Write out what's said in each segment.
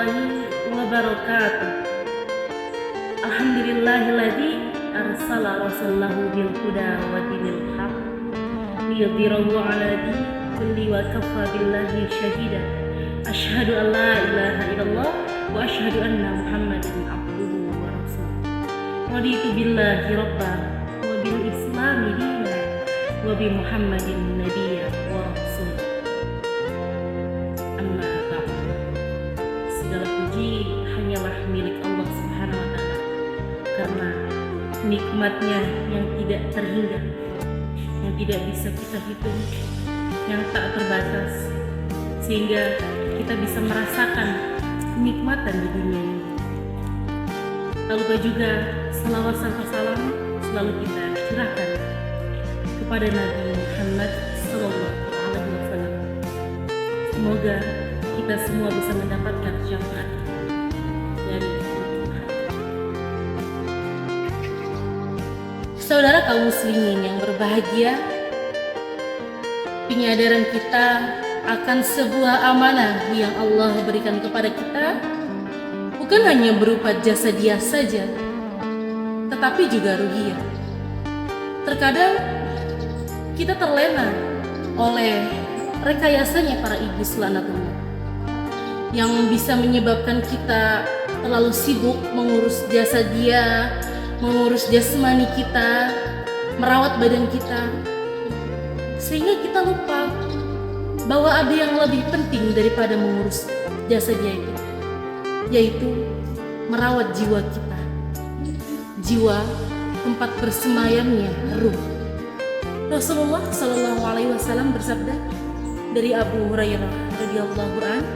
warahmatullahi wabarakatuh. Alhamdulillahilladzi arsala rasulahu bil huda wa dinil haq liyudhhirahu 'ala dini kulli wa kafa billahi shahida. Asyhadu an la ilaha illallah wa asyhadu anna Muhammadan abduhu wa rasuluh. Raditu billahi rabban wa bil islami dinan wa bi Muhammadin nabiyyan wa rasul. Amma ba'du. Segala puji hanyalah milik Allah Subhanahu wa taala, karena nikmatnya yang tidak terhingga, yang tidak bisa kita hitung, yang tak terbatas, sehingga kita bisa merasakan kenikmatan di dunia ini. Tak lupa juga salawat serta salam selalu kita curahkan kepada Nabi Muhammad SAW. Semoga kita semua bisa mendapatkan syafaat dari Tuhan. Saudara kaum muslimin yang berbahagia, penyadaran kita akan sebuah amanah yang Allah berikan kepada kita bukan hanya berupa jasa dia saja, tetapi juga ruhiyah. Terkadang kita terlena oleh rekayasanya para iblis laknatullah yang bisa menyebabkan kita terlalu sibuk mengurus jasa dia, mengurus jasmani kita, merawat badan kita, sehingga kita lupa bahwa ada yang lebih penting daripada mengurus jasa dia itu, yaitu merawat jiwa kita. Jiwa tempat bersemayamnya ruh. Rasulullah Shallallahu Alaihi Wasallam bersabda dari Abu Hurairah radhiyallahu anhu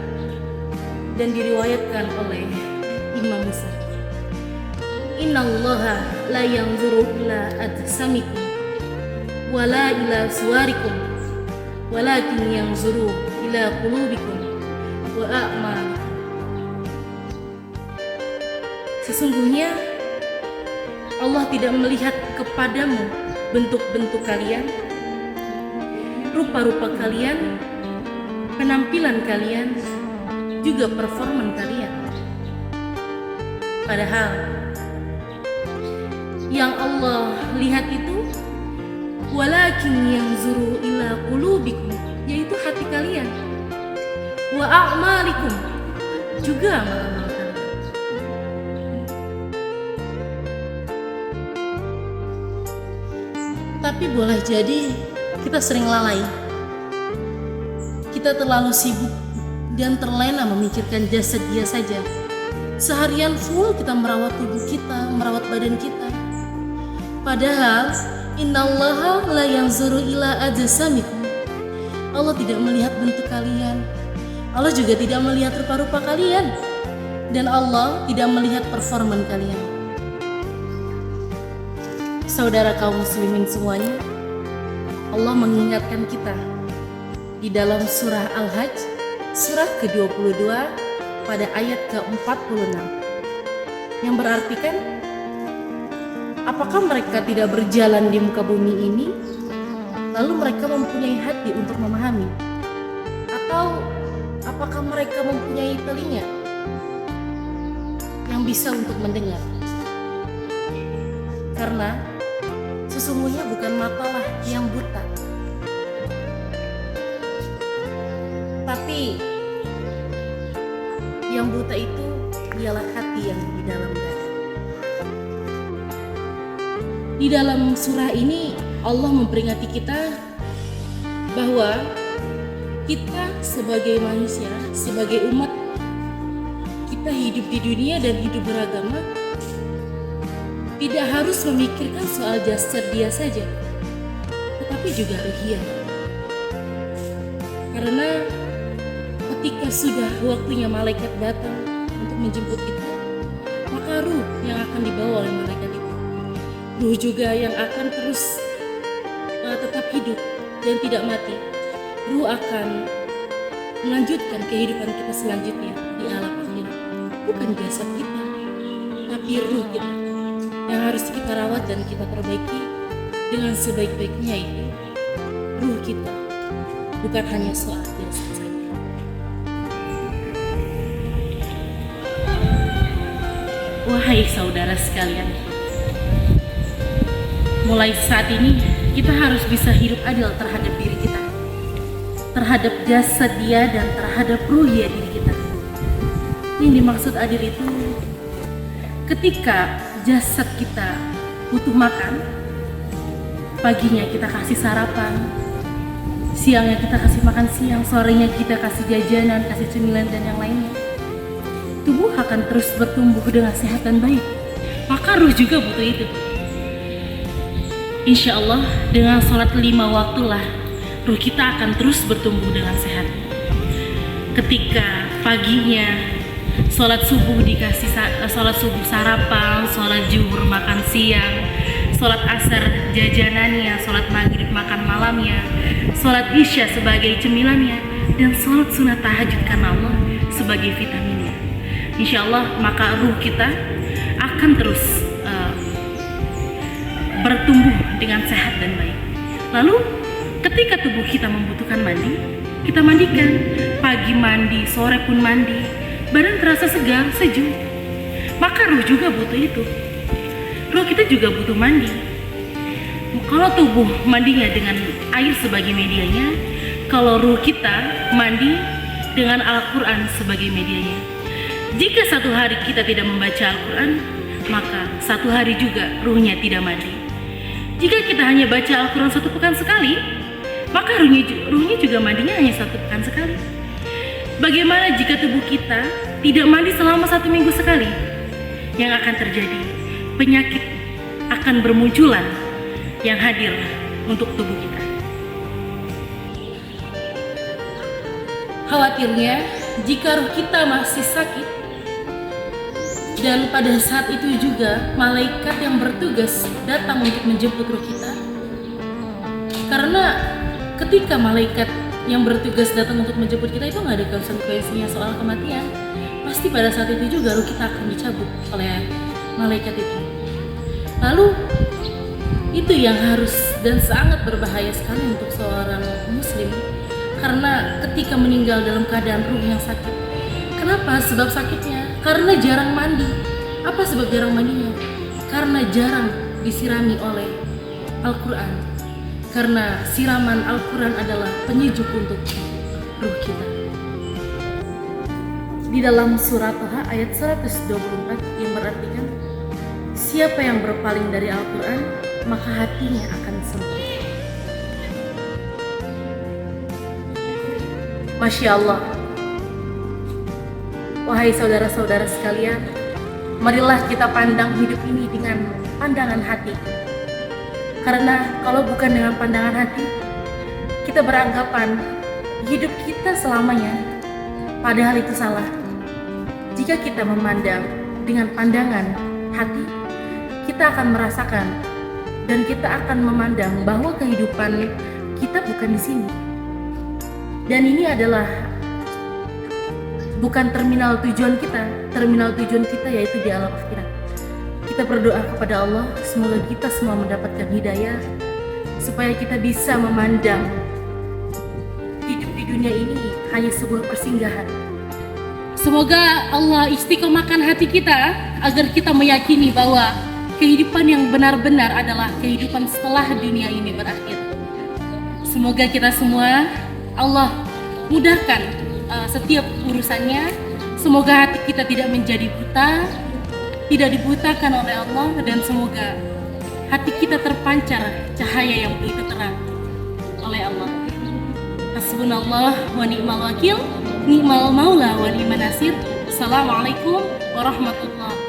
dan diriwayatkan oleh Imam Muslim. Innallaha la yanzuru ila ajsamikum wala ila suwarikum walakin yanzuru ila qulubikum wa a'malikum. Sesungguhnya Allah tidak melihat kepadamu bentuk-bentuk kalian, rupa-rupa kalian, penampilan kalian, juga performan kalian. Padahal yang Allah lihat itu walakin yanzuru ila qulubikum, yaitu hati kalian, wa a'malikum, juga amal-amal kalian. Tapi boleh jadi kita sering lalai. Kita terlalu sibuk dan terlena memikirkan jasad dia saja. Seharian full kita merawat tubuh kita, merawat badan kita. Padahal innallaha la yanzuru ila ajsamikum. Allah tidak melihat bentuk kalian. Allah juga tidak melihat rupa-rupa kalian. Dan Allah tidak melihat performan kalian. Saudara kaum muslimin semuanya, Allah mengingatkan kita di dalam surah Al-Hajj, surah ke-22 pada ayat ke-46, yang berartikan, apakah mereka tidak berjalan di muka bumi ini, lalu mereka mempunyai hati untuk memahami? Atau apakah mereka mempunyai telinga yang bisa untuk mendengar? Karena sesungguhnya bukan matalah yang buta, tapi yang buta itu ialah hati yang di dalam dada. Di dalam surah ini Allah memperingati kita bahwa kita sebagai manusia, sebagai umat, kita hidup di dunia dan hidup beragama tidak harus memikirkan soal jasad dia saja, tetapi juga ruhiyah. Karena ketika sudah waktunya malaikat datang untuk menjemput kita, maka ruh yang akan dibawa oleh malaikat itu, ruh juga yang akan terus tetap hidup dan tidak mati. Ruh akan melanjutkan kehidupan kita selanjutnya di alam akhirat. Bukan jasad kita, tapi ruh kita yang harus kita rawat dan kita perbaiki dengan sebaik-baiknya, itu ruh kita, bukan hanya soal jasad saja. Hai saudara sekalian, mulai saat ini kita harus bisa hidup adil terhadap diri kita, terhadap jasad dia dan terhadap ruhiyah diri kita. Yang dimaksud adil itu ketika jasad kita butuh makan, paginya kita kasih sarapan, siangnya kita kasih makan siang, sorenya kita kasih jajanan, kasih cemilan dan yang lainnya. Tubuh akan terus bertumbuh dengan sehat dan baik. Maka ruh juga butuh itu. Insya Allah dengan sholat 5 waktulah ruh kita akan terus bertumbuh dengan sehat. Ketika paginya sholat subuh dikasih sholat subuh sarapan, sholat zuhur makan siang, sholat asar jajanannya, sholat maghrib makan malamnya, sholat isya sebagai cemilannya, dan sholat sunat tahajud karena Allah sebagai vitaminnya. Insya Allah maka ruh kita akan terus bertumbuh dengan sehat dan baik. Lalu ketika tubuh kita membutuhkan mandi, kita mandikan. Pagi mandi, sore pun mandi, badan terasa segar, sejuk. Maka ruh juga butuh itu. Ruh kita juga butuh mandi. Kalau tubuh mandinya dengan air sebagai medianya, kalau ruh kita mandi dengan Al-Quran sebagai medianya. Jika satu hari kita tidak membaca Al-Quran, maka satu hari juga ruhnya tidak mandi. Jika kita hanya baca Al-Quran 1 pekan sekali, maka ruhnya juga mandinya hanya 1 pekan sekali. Bagaimana jika tubuh kita tidak mandi selama 1 minggu sekali? Yang akan terjadi, penyakit akan bermunculan yang hadir untuk tubuh kita. Khawatirnya jika ruh kita masih sakit, dan pada saat itu juga malaikat yang bertugas datang untuk menjemput ruh kita. Karena ketika malaikat yang bertugas datang untuk menjemput kita itu nggak ada konsekuensinya soal kematian. Pasti pada saat itu juga ruh kita akan dicabut oleh malaikat itu. Lalu itu yang harus dan sangat berbahaya sekali untuk seorang muslim. Karena ketika meninggal dalam keadaan ruh yang sakit. Kenapa? Sebab sakitnya karena jarang mandi. Apa sebab jarang mandinya? Karena jarang disirami oleh Al-Quran. Karena siraman Al-Quran adalah penyejuk untuk ruh kita. Di dalam surat Taha ayat 124 yang berartikan, siapa yang berpaling dari Al-Quran, maka hatinya akan sembuh. Masya Allah. Wahai saudara-saudara sekalian, marilah kita pandang hidup ini dengan pandangan hati. Karena kalau bukan dengan pandangan hati, kita beranggapan hidup kita selamanya, padahal itu salah. Jika kita memandang dengan pandangan hati, kita akan merasakan dan kita akan memandang bahwa kehidupan kita bukan di sini. Dan ini adalah bukan terminal tujuan kita yaitu di alam akhirat. Kita berdoa kepada Allah, semoga kita semua mendapatkan hidayah supaya kita bisa memandang hidup di dunia ini hanya sebuah persinggahan. Semoga Allah istiqomahkan hati kita agar kita meyakini bahwa kehidupan yang benar-benar adalah kehidupan setelah dunia ini berakhir. Semoga kita semua Allah mudahkan setiap urusannya. Semoga hati kita tidak menjadi buta, tidak dibutakan oleh Allah, dan semoga hati kita terpancar cahaya yang begitu terang oleh Allah. Hasbunallah wa ni'mal wakil, ni'mal maula wa ni'man nasir. Assalamualaikum warahmatullahi wabarakatuh.